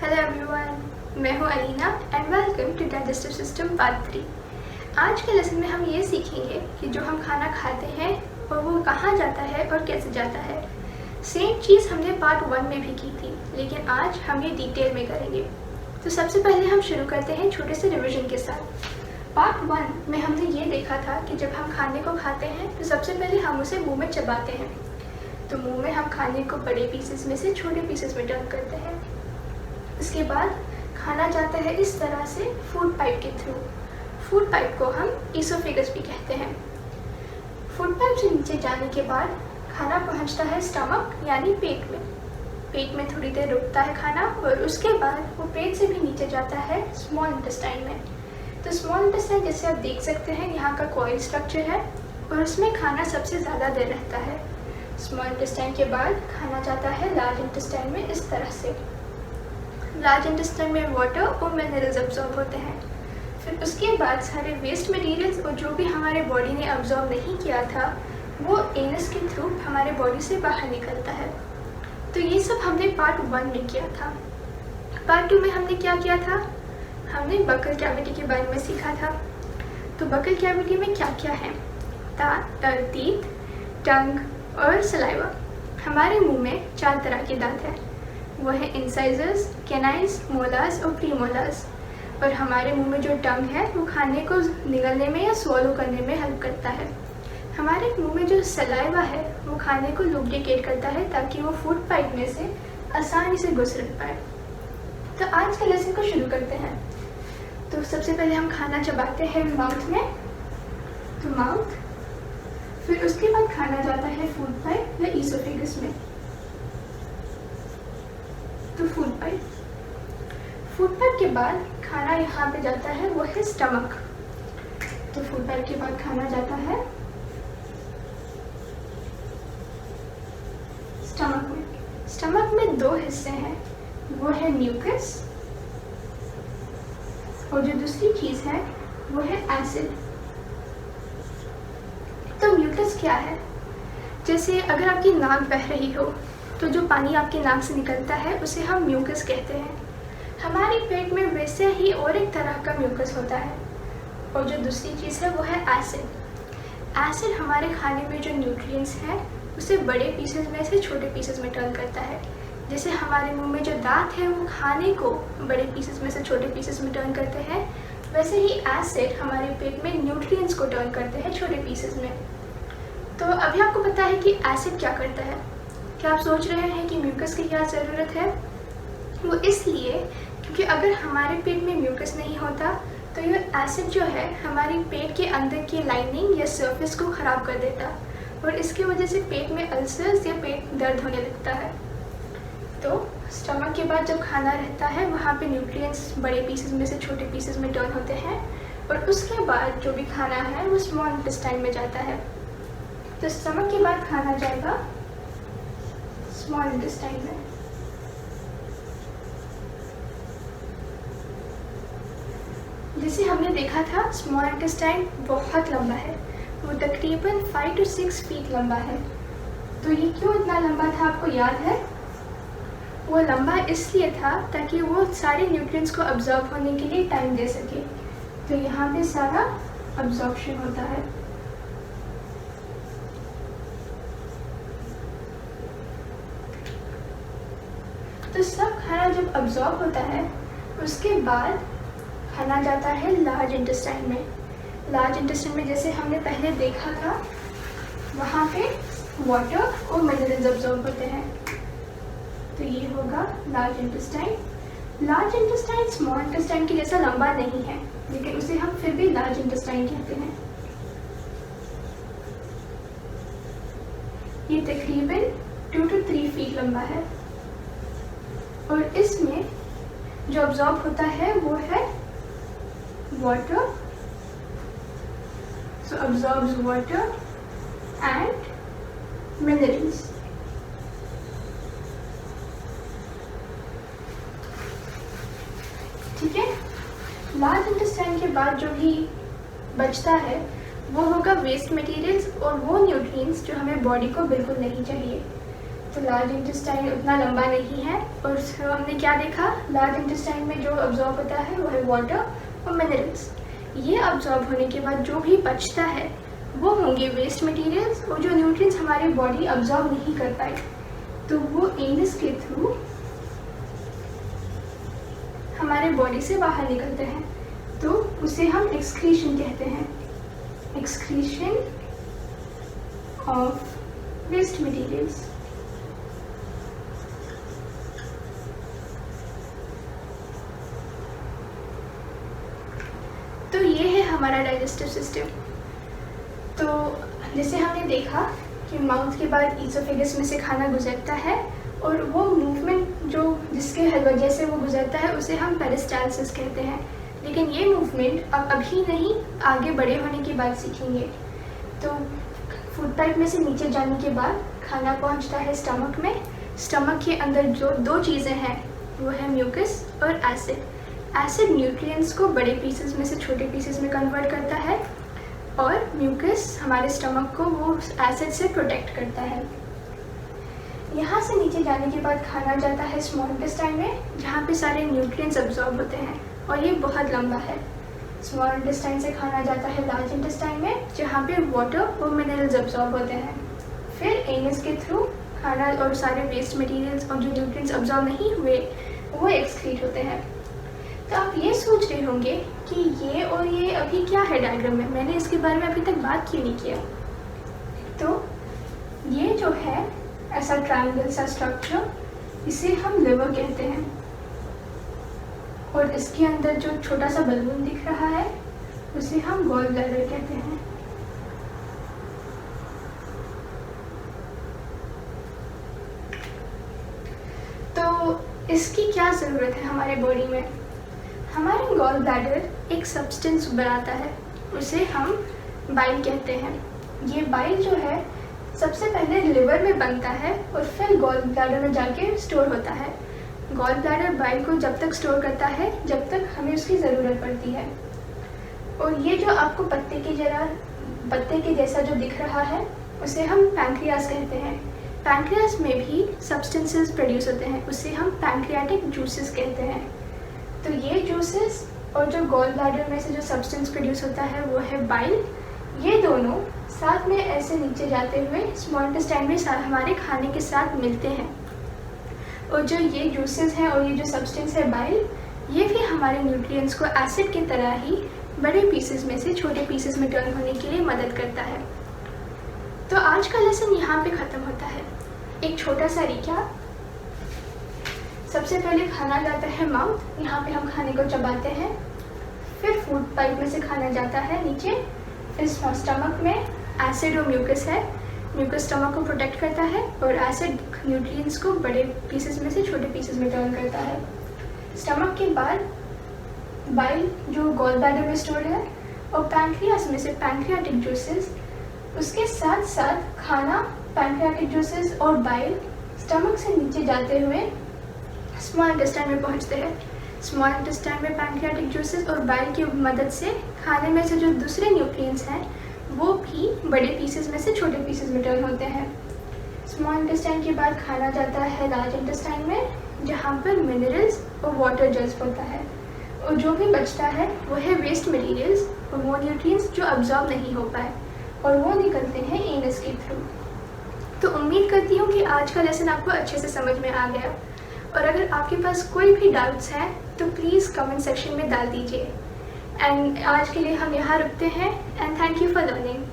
Hello everyone, मैं हूँ Alina and welcome to digestive system part 3। आज के लेसन में हम ये सीखेंगे कि जो हम खाना खाते हैं और वो कहाँ जाता है और कैसे जाता है। सेम चीज़ हमने पार्ट 1 में भी की थी, लेकिन आज हम ये डिटेल में करेंगे। तो सबसे पहले हम शुरू करते हैं छोटे से रिविजन के साथ। पार्ट 1 में हमने ये देखा था कि जब हम खाने को खाते हैं तो सबसे पहले हम उसे मुँह में चबाते हैं। तो मुंह में हम खाने को बड़े पीसेस में से छोटे पीसेस में टर्न करते हैं। इसके बाद खाना जाता है इस तरह से फूड पाइप के थ्रू। फूड पाइप को हम ईसोफेगस भी कहते हैं। फूड पाइप से नीचे जाने के बाद खाना पहुंचता है स्टमक यानी पेट में। पेट में थोड़ी देर रुकता है खाना और उसके बाद वो पेट से भी नीचे जाता है स्मॉल इंटेस्टाइन में। तो स्मॉल इंटेस्टाइन जैसे आप देख सकते हैं यहाँ का कॉइल स्ट्रक्चर है और उसमें खाना सबसे ज़्यादा देर रहता है। स्मॉल इंटेस्टाइन के बाद खाना जाता है लार्ज इंटेस्टाइन में इस तरह से। लार्ज इंटेस्टाइन में वाटर और मिनरल्स अब्जॉर्ब होते हैं। फिर उसके बाद सारे वेस्ट मटेरियल्स और जो भी हमारे बॉडी ने अब्जॉर्ब नहीं किया था वो एनस के थ्रू हमारे बॉडी से बाहर निकलता है। तो ये सब हमने पार्ट 1 में किया था। पार्ट 2 में हमने क्या किया था? हमने बकल कैविटी के बारे में सीखा था। तो बकल कैविटी में क्या क्या है? टीथ, टंग और सलाइवा। हमारे मुंह में 4 तरह के दांत हैं। वो है इंसाइजर्स, कैनाइन्स, मोलार्स और प्रीमोलार्स। और हमारे मुंह में जो टंग है वो खाने को निगलने में या स्वॉलो करने में हेल्प करता है। हमारे मुंह में जो सलाइवा है वो खाने को लुब्रिकेट करता है ताकि वो फूड पाइप में से आसानी से गुजर पाए। तो आज के लेसन को शुरू करते हैं। तो सबसे पहले हम खाना चबाते हैं माउथ में, तो माउथ। फिर उसके बाद खाना जाता है फूड पाइप या ईसोफेगस में, तो फूड पाइप। फूड पाइप के बाद खाना यहाँ पे जाता है वो है स्टमक। तो फूड पाइप के बाद खाना जाता है स्टमक में। स्टमक में 2 हिस्से हैं, वो है म्यूकस और जो दूसरी चीज़ है वो है एसिड। तो म्यूकस क्या है? जैसे अगर आपकी नाक बह रही हो तो जो पानी आपके नाक से निकलता है उसे हम म्यूकस कहते हैं। हमारे पेट में वैसे ही और एक तरह का म्यूकस होता है और जो दूसरी चीज़ है वो है एसिड। एसिड हमारे खाने में जो न्यूट्रिएंट्स हैं उसे बड़े पीसेस में से छोटे पीसेस में टर्न करता है। जैसे हमारे मुंह में जो दांत है वो खाने को बड़े पीसेस में से छोटे पीसेस में टर्न करते हैं, वैसे ही एसिड हमारे पेट में न्यूट्रिएंट्स को टर्न करते हैं छोटे पीसेस में। तो अभी आपको पता है कि एसिड क्या करता है। क्या आप सोच रहे हैं कि म्यूकस की क्या ज़रूरत है? वो इसलिए क्योंकि अगर हमारे पेट में म्यूकस नहीं होता तो ये एसिड जो है हमारी पेट के अंदर की लाइनिंग या सरफेस को ख़राब कर देता और इसकी वजह से पेट में अल्सर्स या पेट दर्द होने लगता है। तो स्टमक के बाद जब खाना रहता है वहाँ पे न्यूट्रिएंट्स बड़े पीसेस में से छोटे पीसेस में टर्न होते हैं और उसके बाद जो भी खाना है वो स्मॉल इंटेस्टाइन में जाता है। तो स्टमक के बाद खाना जाएगा स्मॉल इंटेस्टाइन में। जैसे हमने देखा था स्मॉल इंटेस्टाइन बहुत लंबा है, वो तकरीबन 5 to 6 फीट लंबा है। तो ये क्यों इतना लंबा था आपको याद है? वो लंबा इसलिए था ताकि वो सारे न्यूट्रिएंट्स को अब्जॉर्ब होने के लिए टाइम दे सके। तो यहाँ पे सारा अब्जॉर्प्शन होता है। तो सब खाना जब अब्जॉर्ब होता है उसके बाद खाना जाता है लार्ज इंटेस्टाइन में। लार्ज इंटेस्टाइन में जैसे हमने पहले देखा था वहाँ पे वाटर और मिनरल्स अब्जॉर्ब होते हैं। तो ये होगा large intestine. Large intestine small intestine के जैसा लंबा नहीं है, लेकिन उसे हम फिर भी लार्ज इंटेस्टाइन कहते हैं। ये तकरीबन 2 to 3 फीट लंबा है और इसमें जो अब्जॉर्ब होता है वो है water. So absorbs water and minerals. ठीक है। लार्ज इंटेस्टाइन के बाद जो भी बचता है वो होगा वेस्ट मटेरियल्स और वो न्यूट्रिएंट्स जो हमें बॉडी को बिल्कुल नहीं चाहिए। तो लार्ज इंटेस्टाइन उतना लंबा नहीं है, और हमने क्या देखा, लार्ज इंटेस्टाइन में जो अब्जॉर्ब होता है वो है वाटर और मिनरल्स। ये अब्जॉर्ब होने के बाद जो भी बचता है वो होंगे वेस्ट मटेरियल्स, और जो न्यूट्रिएंट्स हमारी बॉडी अब्जॉर्ब नहीं कर पाए तो वो एनस के थ्रू हमारे बॉडी से बाहर निकलते हैं, तो उसे हम एक्सक्रीशन कहते हैं, एक्सक्रीशन ऑफ वेस्ट मटेरियल्स। तो ये है हमारा डाइजेस्टिव सिस्टम। तो जैसे हमने देखा कि माउथ के बाद ईसोफेगस में से खाना गुजरता है, और वो मूवमेंट जो जिसके वजह से वो गुजरता है उसे हम पेरिस्टालसिस कहते हैं। लेकिन ये मूवमेंट अब अभी नहीं, आगे बड़े होने के बाद सीखेंगे। तो फूड पाइप में से नीचे जाने के बाद खाना पहुंचता है स्टमक में। स्टमक के अंदर जो दो चीज़ें हैं वो है म्यूकस और एसिड। एसिड न्यूट्रिएंट्स को बड़े पीसेस में से छोटे पीसेस में कन्वर्ट करता है, और म्यूकस हमारे स्टमक को वो एसिड से प्रोटेक्ट करता है। यहाँ से नीचे जाने के बाद खाना जाता है स्मॉल इंटेस्टाइन में, जहाँ पे सारे न्यूट्रिएंट्स अब्जॉर्ब होते हैं, और ये बहुत लंबा है। स्मॉल इंटेस्टाइन से खाना जाता है लार्ज इंटेस्टाइन में, जहाँ पे वाटर और मिनरल्स अब्जॉर्ब होते हैं। फिर एनस के थ्रू खाना और सारे वेस्ट मटेरियल्स और जो न्यूट्रिएंट्स अब्जॉर्ब नहीं हुए वो एक्सक्रीट होते हैं। तो आप ये सोच रहे होंगे कि ये और ये अभी क्या है डायग्राम में, मैंने इसके बारे में अभी तक बात क्यों नहीं किया। तो ये जो है ऐसा ट्रायंगल सा स्ट्रक्चर, इसे हम लिवर कहते हैं, और इसके अंदर जो छोटा सा बलून दिख रहा है उसे हम गॉल ब्लैडर कहते हैं। तो इसकी क्या ज़रूरत है हमारे बॉडी में। हमारे गॉल ब्लैडर एक सब्सटेंस बनाता है, उसे हम बाइल कहते हैं। ये बाइल जो है सबसे पहले लिवर में बनता है और फिर गॉल ब्लैडर में जाके स्टोर होता है। गॉल ब्लैडर बाइल को जब तक स्टोर करता है जब तक हमें उसकी ज़रूरत पड़ती है। और ये जो आपको पत्ते के जैसा जो दिख रहा है उसे हम पैंक्रियास कहते हैं। पैंक्रियास में भी सब्सटेंसेस प्रोड्यूस होते हैं, उसे हम पैंक्रियाटिक जूसेस कहते हैं। तो ये जूसेस और जो गॉल ब्लैडर में से जो सब्सटेंस प्रोड्यूस होता है वो है बाइल। ये दोनों साथ में ऐसे नीचे जाते हुए स्मॉल इंटेस्टाइन में हमारे खाने के साथ मिलते हैं, और जो ये जूसेस हैं और ये जो सब्सटेंस है बाइल, ये भी हमारे न्यूट्रिएंट्स को एसिड की तरह ही बड़े पीसेस में से छोटे पीसेस में टर्न होने के लिए मदद करता है। तो आज का लेसन यहाँ पे ख़त्म होता है। एक छोटा सा रिकैप। सबसे पहले खाना जाता है माउथ, यहाँ पे हम खाने को चबाते हैं। फिर फूड पाइप में से खाना जाता है नीचे। फिर स्टमक में एसिड और म्यूकस है, म्यूकस स्टमक को प्रोटेक्ट करता है, और एसिड न्यूट्रिएंट्स को बड़े पीसेस में से छोटे पीसेस में टर्न करता है। स्टमक के बाद बाइल जो गॉल ब्लैडर में स्टोर है, और पैंक्रियास में से पैंक्रियाटिक जूसेस, उसके साथ साथ खाना, पैंक्रियाटिक जूसेस और बाइल स्टमक से नीचे जाते हुए स्मॉल इंटेस्टाइन में पहुंचते हैं। स्मॉल इंटेस्टाइन में पैंक्रियाटिक जूसेस और बाइल की मदद से खाने में से जो दूसरे न्यूट्रिएंट्स हैं वो भी बड़े पीसेस में से छोटे पीसेस में टर्न होते हैं। स्मॉल इंटेस्टाइन के बाद खाना जाता है लार्ज इंटेस्टाइन में, जहाँ पर मिनरल्स और वाटर जज्ब होता है, और जो भी बचता है वो है वेस्ट मटेरियल्स और वो न्यूट्रिएंट्स जो अब्जॉर्ब नहीं हो पाए, और वो निकलते हैं एनस के थ्रू। तो उम्मीद करती हूँ कि आज का लेसन आपको अच्छे से समझ में आ गया, और अगर आपके पास कोई भी डाउट्स हैं तो प्लीज़ कमेंट सेक्शन में डाल दीजिए। एंड आज के लिए हम यहाँ रुकते हैं, and thank you for learning.